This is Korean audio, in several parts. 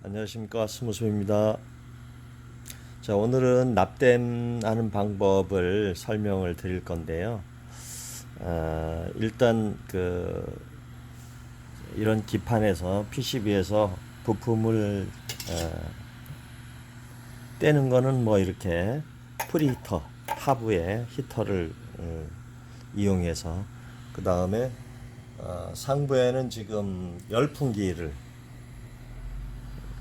안녕하십니까, 스무스입니다. 자, 오늘은 납땜하는 방법을 설명을 드릴 건데요. 일단 이런 기판에서 PCB에서 부품을 떼는 거는 뭐 이렇게 프리히터 하부에 히터를 이용해서, 그 다음에 상부에는 지금 열풍기를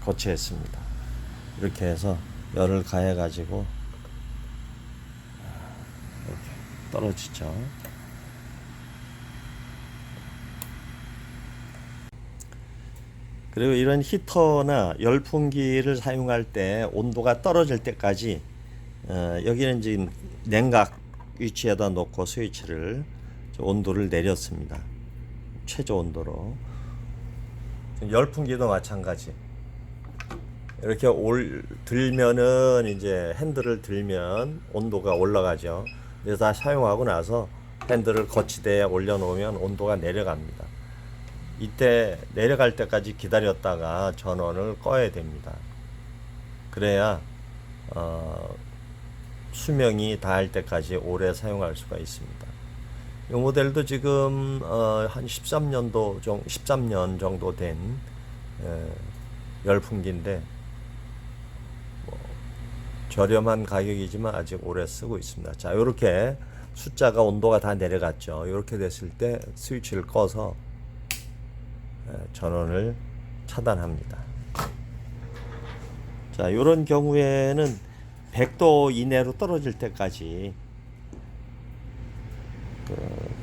거치했습니다. 이렇게 해서 열을 가해 가지고 이렇게 떨어지죠. 그리고 이런 히터나 열풍기를 사용할 때 온도가 떨어질 때까지 여기는 지금 냉각 위치에다 놓고 스위치를 온도를 내렸습니다. 최저 온도로. 열풍기도 마찬가지. 이렇게 들면은 이제 핸들을 들면 온도가 올라가죠. 그래서 다 사용하고 나서 핸들을 거치대에 올려놓으면 온도가 내려갑니다. 이때 내려갈 때까지 기다렸다가 전원을 꺼야 됩니다. 그래야 수명이 닿을 때까지 오래 사용할 수가 있습니다. 이 모델도 지금 한 13년 정도 된 열풍기인데 저렴한 가격이지만 아직 오래 쓰고 있습니다. 자, 이렇게 숫자가 온도가 다 내려갔죠. 이렇게 됐을 때 스위치를 꺼서 전원을 차단합니다. 자, 이런 경우에는 100도 이내로 떨어질 때까지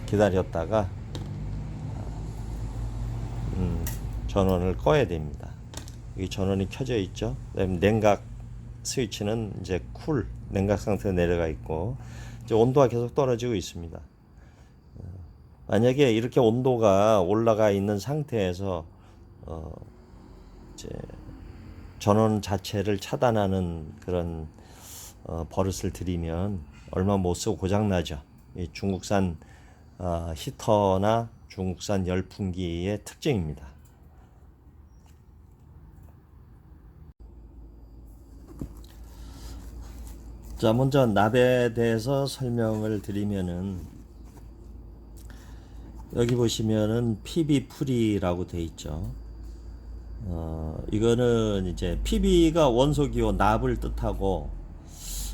기다렸다가 전원을 꺼야 됩니다. 여기 전원이 켜져 있죠. 그다음에 냉각 스위치는 이제 냉각 상태로 내려가 있고 이제 온도가 계속 떨어지고 있습니다. 만약에 이렇게 온도가 올라가 있는 상태에서 이제 전원 자체를 차단하는 그런 버릇을 들이면 얼마 못 쓰고 고장 나죠. 이 중국산 히터나 중국산 열풍기의 특징입니다. 자, 먼저 납에 대해서 설명을 드리면은 여기 보시면은 PB 풀이라고 돼 있죠. 이거는 이제 PB가 원소기호 납을 뜻하고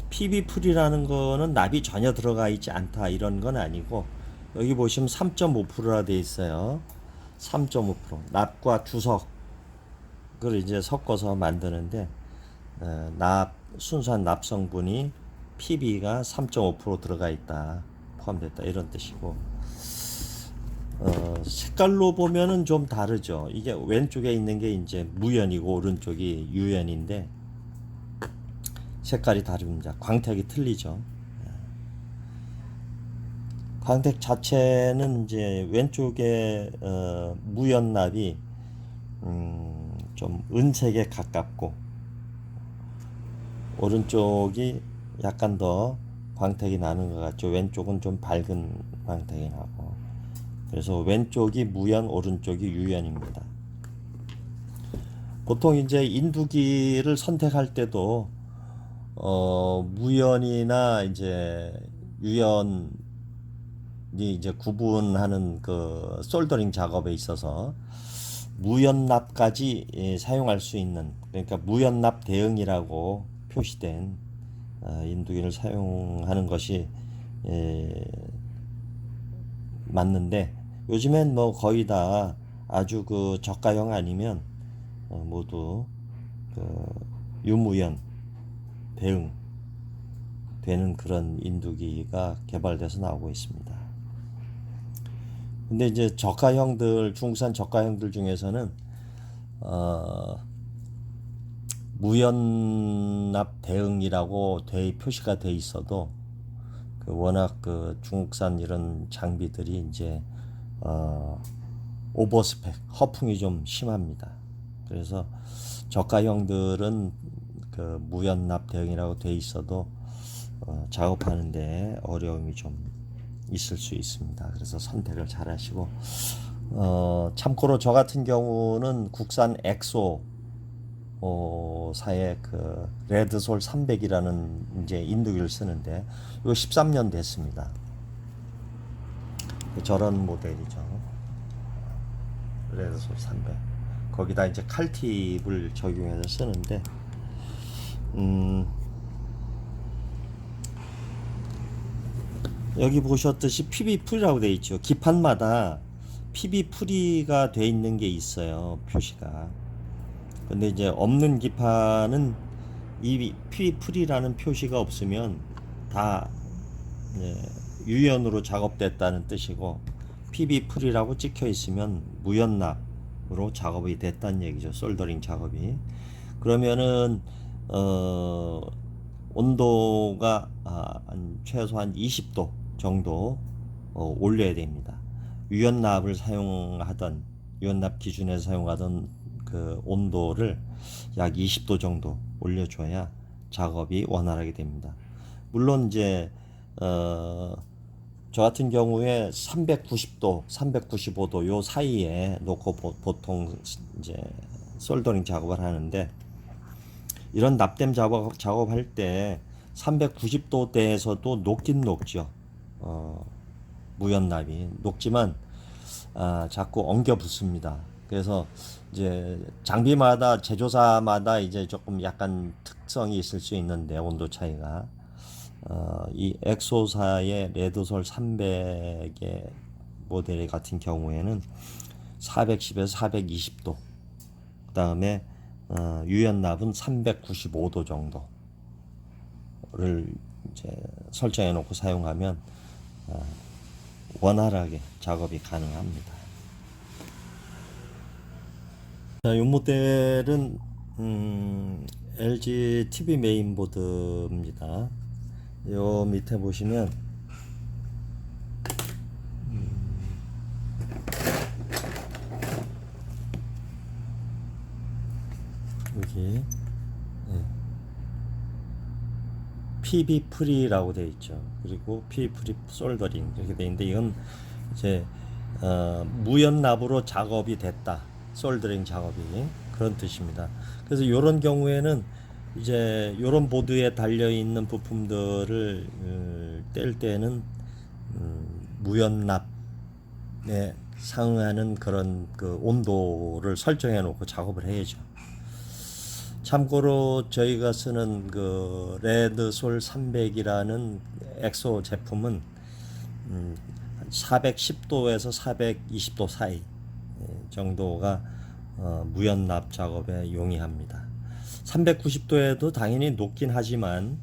PB 풀이라는 거는 납이 전혀 들어가 있지 않다 이런 건 아니고, 여기 보시면 3.5%라 돼 있어요. 3.5% 납과 주석을 이제 섞어서 만드는데 순수한 납 성분이 PB가 3.5% 들어가 있다, 포함됐다 이런 뜻이고, 색깔로 보면은 좀 다르죠. 이게 왼쪽에 있는 게 이제 무연이고 오른쪽이 유연인데 색깔이 다릅니다. 광택이 틀리죠. 광택 자체는 이제 왼쪽에 무연납이 좀 은색에 가깝고 오른쪽이 약간 더 광택이 나는 것 같죠. 왼쪽은 좀 밝은 광택이 나고, 그래서 왼쪽이 무연, 오른쪽이 유연입니다. 보통 이제 인두기를 선택할 때도 무연이나 이제 유연이 이제 구분하는 그 솔더링 작업에 있어서 무연납까지 사용할 수 있는, 그러니까 무연납 대응이라고 표시된 인두기를 사용하는 것이 맞는데, 요즘엔 뭐 거의 다 아주 그 저가형 아니면 모두 그 유무연 대응 되는 그런 인두기가 개발돼서 나오고 있습니다. 근데 이제 중국산 저가형들 중에서는 무연납 대응이라고 표시가 돼 있어도 워낙 그 중국산 이런 장비들이 이제 오버스펙, 허풍이 좀 심합니다. 그래서 저가형들은 그 무연납 대응이라고 돼 있어도 작업하는데 어려움이 좀 있을 수 있습니다. 그래서 선택을 잘 하시고, 참고로 저 같은 경우는 국산 엑소 사의 그 레드솔 300이라는 이제 인두기를 쓰는데 이거 13년 됐습니다. 저런 모델이죠. 레드솔 300. 거기다 이제 칼팁을 적용해서 쓰는데 여기 보셨듯이 PB 풀이라고 되어 있죠. 기판마다 PB 풀이가 돼 있는 게 있어요. 표시가. 근데 이제 없는 기판은 이 PB 풀이라는 표시가 없으면 다 유연으로 작업됐다는 뜻이고, PB 풀이라고 찍혀 있으면 무연납으로 작업이 됐다는 얘기죠. 솔더링 작업이. 그러면은 온도가 최소한 20도 정도 올려야 됩니다. 유연납을 사용하던, 유연납 기준에서 사용하던 그 온도를 약 20도 정도 올려줘야 작업이 원활하게 됩니다. 물론 이제 저 같은 경우에 390도, 395도 요 사이에 놓고 보통 이제 솔더링 작업을 하는데, 이런 납땜 작업할 때 390도대에서도 녹긴 녹죠. 무연납이 녹지만 자꾸 엉겨 붙습니다. 그래서 이제 장비마다, 제조사마다 이제 조금 약간 특성이 있을 수 있는데, 온도 차이가 이 엑소사의 레드솔 300의 모델 같은 경우에는 410에서 420도, 그 다음에 유연납은 395도 정도를 이제 설정해 놓고 사용하면 원활하게 작업이 가능합니다. 자, 이 모델은 LG TV 메인보드입니다. 요 밑에 보시면 여기 PB 프리라고 되어 있죠. 그리고 PB 프리 솔더링 이렇게 되어 있는데, 이건 이제 무연납으로 작업이 됐다, 솔더링 작업이, 그런 뜻입니다. 그래서 이런 경우에는 이제 이런 보드에 달려 있는 부품들을 뗄 때는 무연납에 상응하는 그런 그 온도를 설정해 놓고 작업을 해야죠. 참고로 저희가 쓰는 그 레드솔 300이라는 엑소 제품은 410도에서 420도 사이 정도가 무연납 작업에 용이합니다. 390도에도 당연히 녹긴 하지만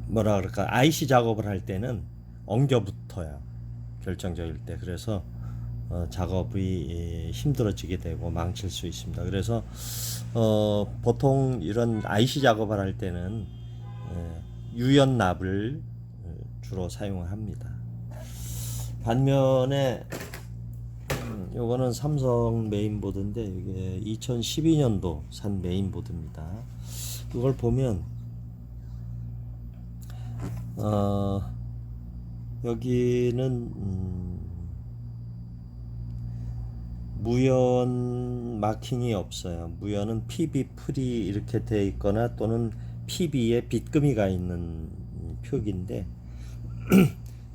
뭐라 그럴까, IC 작업을 할 때는 엉겨 붙어요, 결정적일 때. 그래서 작업이 힘들어지게 되고 망칠 수 있습니다. 그래서 보통 이런 IC 작업을 할 때는 유연납을 주로 사용을 합니다. 반면에 요거는 삼성 메인보드인데, 이게 2012년도 산 메인보드입니다. 이걸 보면 여기는 무연 마킹이 없어요. 무연은 PB 프리 이렇게 되어 있거나, 또는 PB에 빗금이가 있는 표기인데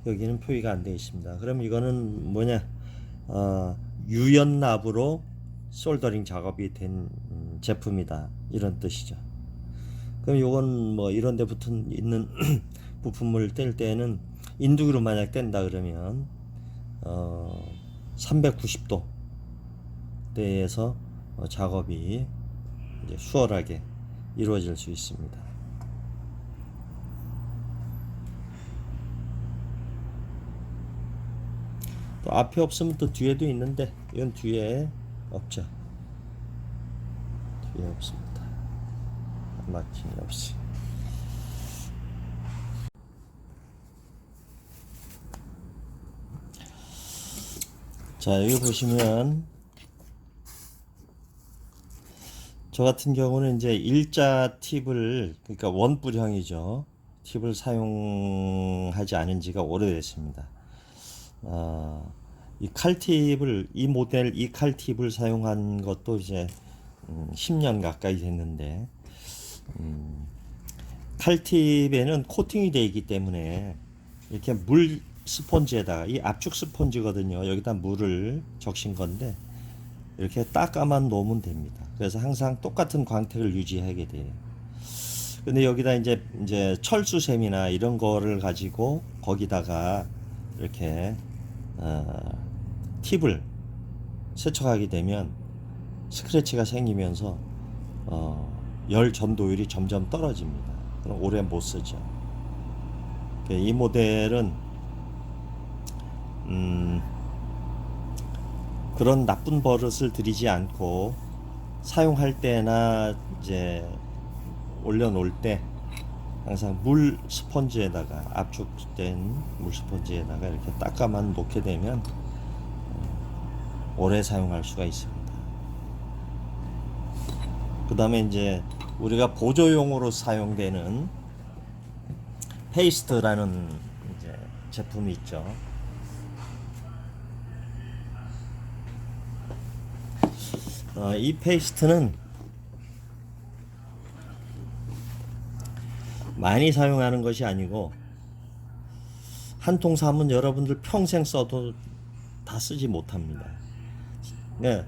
여기는 표기가 안 되어 있습니다. 그럼 이거는 뭐냐, 유연납으로 솔더링 작업이 된 제품이다, 이런 뜻이죠. 그럼 요건 뭐 이런 데 붙은 있는 부품을 뗄 때는 인두기로 만약 뗀다 그러면 390도 대에서 작업이 이제 수월하게 이루어질 수 있습니다. 또 앞에 없으면 또 뒤에도 있는데, 이건 뒤에 없죠. 뒤에 없습니다. 마킹이 없이. 자, 여기 보시면 저 같은 경우는 이제 일자 팁을, 그러니까 원뿔형이죠, 팁을 사용하지 않은 지가 오래됐습니다. 이 칼팁을 이 모델 이 칼팁을 사용한 것도 이제 10년 가까이 됐는데 칼팁에는 코팅이 되어 있기 때문에 이렇게 물 스펀지에다가 이 압축 스펀지거든요. 여기다 물을 적신 건데 이렇게 닦아만 놓으면 됩니다. 그래서 항상 똑같은 광택을 유지하게 돼요. 근데 여기다 이제 철수샘이나 이런 거를 가지고 거기다가 이렇게 팁을 세척하게 되면 스크래치가 생기면서 열 전도율이 점점 떨어집니다. 그럼 오래 못 쓰죠. 이 모델은 그런 나쁜 버릇을 들이지 않고 사용할 때나 이제 올려놓을 때 항상 물 스펀지에다가 압축된 물 스펀지에다가 이렇게 닦아만 놓게 되면 오래 사용할 수가 있습니다. 그 다음에 이제 우리가 보조용으로 사용되는 페이스트라는 이제 제품이 있죠. 이 페이스트는 많이 사용하는 것이 아니고 한 통 사면 여러분들 평생 써도 다 쓰지 못합니다. 네,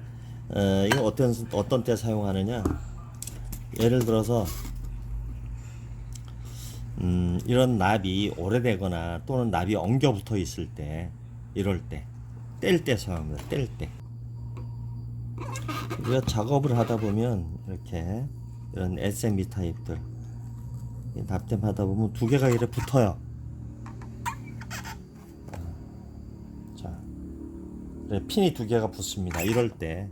이거 어떤 때 사용하느냐? 예를 들어서 이런 납이 오래되거나 또는 납이 엉겨 붙어 있을 때, 이럴 때, 뗄 때 사용합니다. 뗄 때. 우리가 작업을 하다 보면 이렇게 이런 SMB 타입들 납땜하다 보면 두 개가 이렇게 붙어요. 자, 핀이 두 개가 붙습니다. 이럴 때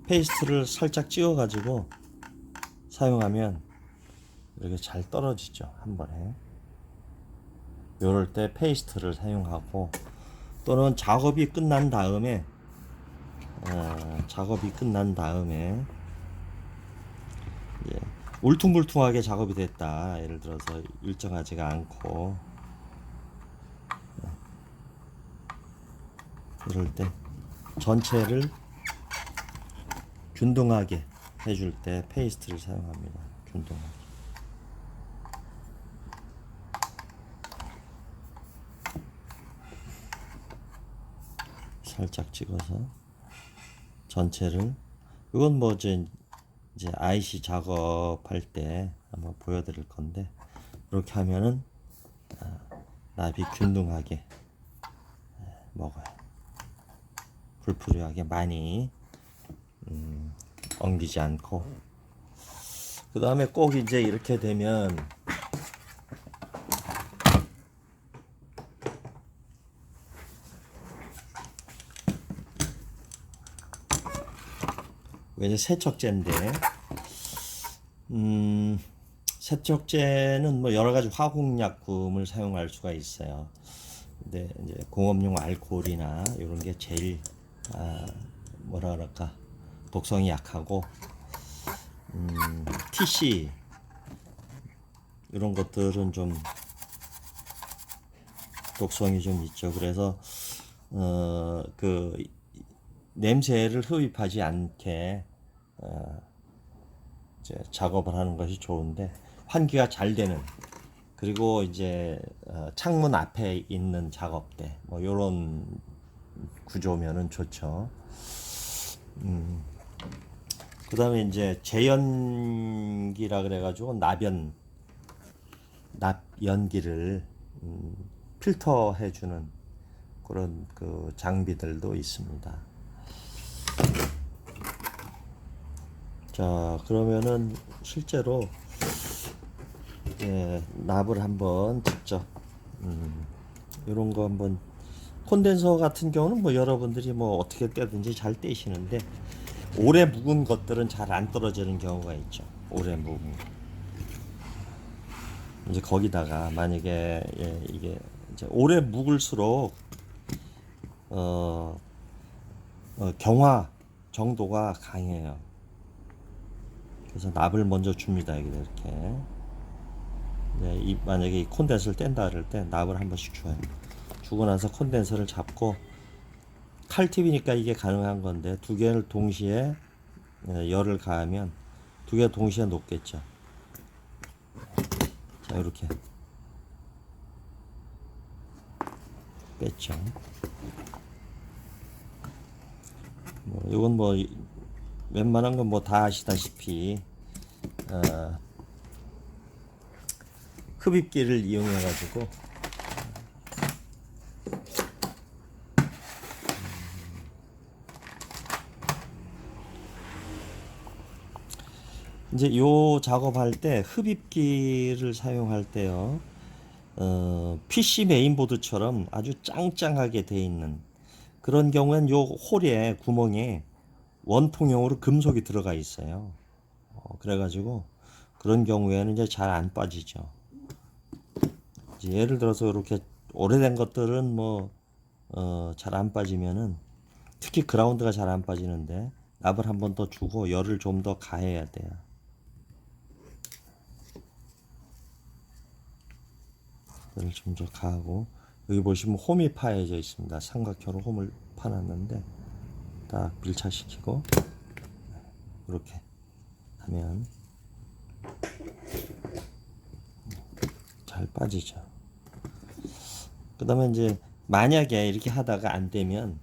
페이스트를 살짝 찍어 가지고 사용하면 이렇게 잘 떨어지죠. 한 번에. 이럴 때 페이스트를 사용하고 또는 작업이 끝난 다음에 예, 울퉁불퉁하게 작업이 됐다. 예를 들어서 일정하지가 않고 이럴 때 전체를 균등하게 해줄 때 페이스트를 사용합니다. 균등하게. 살짝 찍어서 전체를, 이건 뭐 이제 IC 작업할 때 한번 보여드릴 건데 이렇게 하면은 납이 균등하게 먹어요. 불필요하게 많이 엉기지 않고. 그 다음에 꼭 이제 이렇게 되면 이제 세척제인데 세척제는 뭐 여러 가지 화학약품을 사용할 수가 있어요. 근데 이제 공업용 알코올이나 이런 게 제일 뭐라 그럴까 독성이 약하고 TC 이런 것들은 좀 독성이 좀 있죠. 그래서 그 냄새를 흡입하지 않게 이제 작업을 하는 것이 좋은데, 환기가 잘 되는, 그리고 이제 창문 앞에 있는 작업대 뭐 요런 구조면은 좋죠. 그 다음에 이제 제연기라 그래가지고 납연기를 필터해주는 그런 그 장비들도 있습니다. 자, 그러면은 실제로 납을 한번 직접 이런 거 한번, 콘덴서 같은 경우는 뭐 여러분들이 뭐 어떻게 떼든지 잘 떼시는데 오래 묵은 것들은 잘 안 떨어지는 경우가 있죠. 오래 묵은 거. 이제 거기다가 만약에 이게 이제 오래 묵을수록 경화 정도가 강해요. 그래서 납을 먼저 줍니다. 이렇게. 만약에 이 콘덴서를 뗀다 그럴 때 납을 한 번씩 줘요. 주고 나서 콘덴서를 잡고, 칼팁이니까 이게 가능한 건데 두 개를 동시에 열을 가하면 두 개 동시에 녹겠죠. 자, 이렇게 뺐죠. 이건 웬만한 건 다 아시다시피 흡입기를 이용해 가지고 이제 요 작업할 때 흡입기를 사용할 때요. PC 메인보드처럼 아주 짱짱하게 돼 있는 그런 경우엔 요 홀에 구멍에 원통형으로 금속이 들어가 있어요. 그래가지고 그런 경우에는 이제 잘 안 빠지죠. 이제 예를 들어서 이렇게 오래된 것들은 잘 안 빠지면은, 특히 그라운드가 잘 안 빠지는데 납을 한 번 더 주고 열을 좀 더 가해야 돼요. 열을 좀 더 가하고, 여기 보시면 홈이 파여져 있습니다. 삼각형으로 홈을 파놨는데 딱 밀착시키고 이렇게 하면 잘 빠지죠. 그 다음에 이제 만약에 이렇게 하다가 안 되면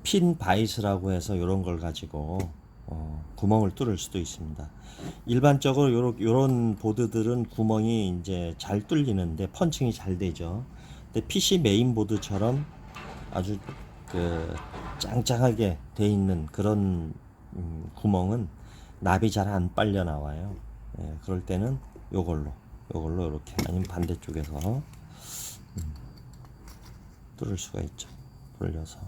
핀 바이스라고 해서 이런 걸 가지고 구멍을 뚫을 수도 있습니다. 일반적으로 요런 보드들은 구멍이 이제 잘 뚫리는데 펀칭이 잘 되죠. 근데 PC 메인보드처럼 아주 짱짱하게 돼 있는 그런 구멍은 납이 잘 안 빨려 나와요. 예, 그럴 때는 요걸로 이렇게, 아니면 반대쪽에서 뚫을 수가 있죠. 돌려서.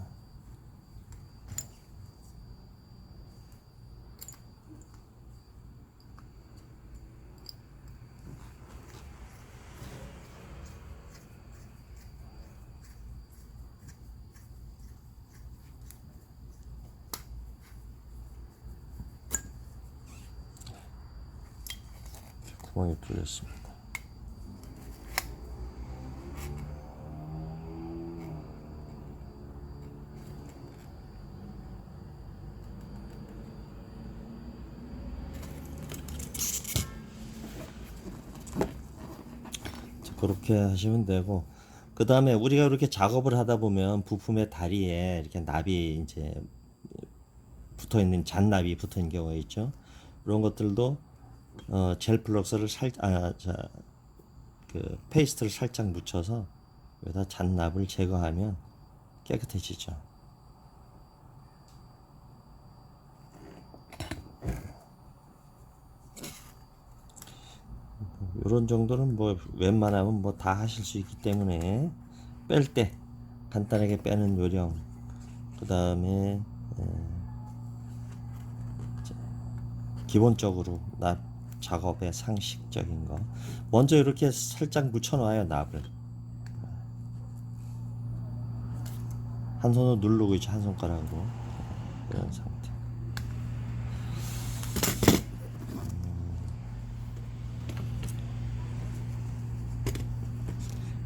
구멍이 뚫렸습니다. 그렇게 하시면 되고, 그 다음에 우리가 이렇게 작업을 하다 보면 부품의 다리에 이렇게 납이 이제 붙어 있는, 잔납이 붙어 있는 경우가 있죠. 그런 것들도 젤 플럭스를 페이스트를 살짝 묻혀서 여기다 잔납을 제거하면 깨끗해지죠. 이런 정도는 웬만하면 다 하실 수 있기 때문에, 뺄 때 간단하게 빼는 요령, 그 다음에 기본적으로 납 작업의 상식적인 거, 먼저 이렇게 살짝 묻혀 놔요. 납을 한 손으로 누르고 있죠, 한 손가락으로. 이런 상태.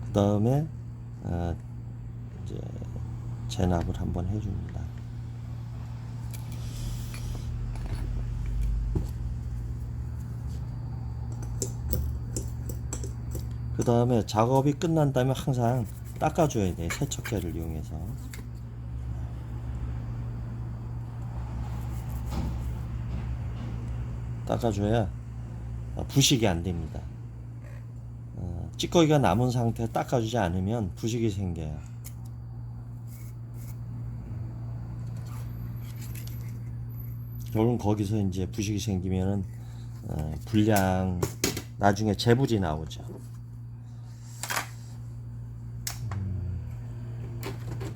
그 다음에 이제 재납을 한번 해줍니다. 그 다음에 작업이 끝난 다음에 항상 닦아줘야 돼요. 세척제를 이용해서. 닦아줘야 부식이 안 됩니다. 찌꺼기가 남은 상태에 닦아주지 않으면 부식이 생겨요. 결국은 거기서 이제 부식이 생기면은 불량, 나중에 재불이 나오죠.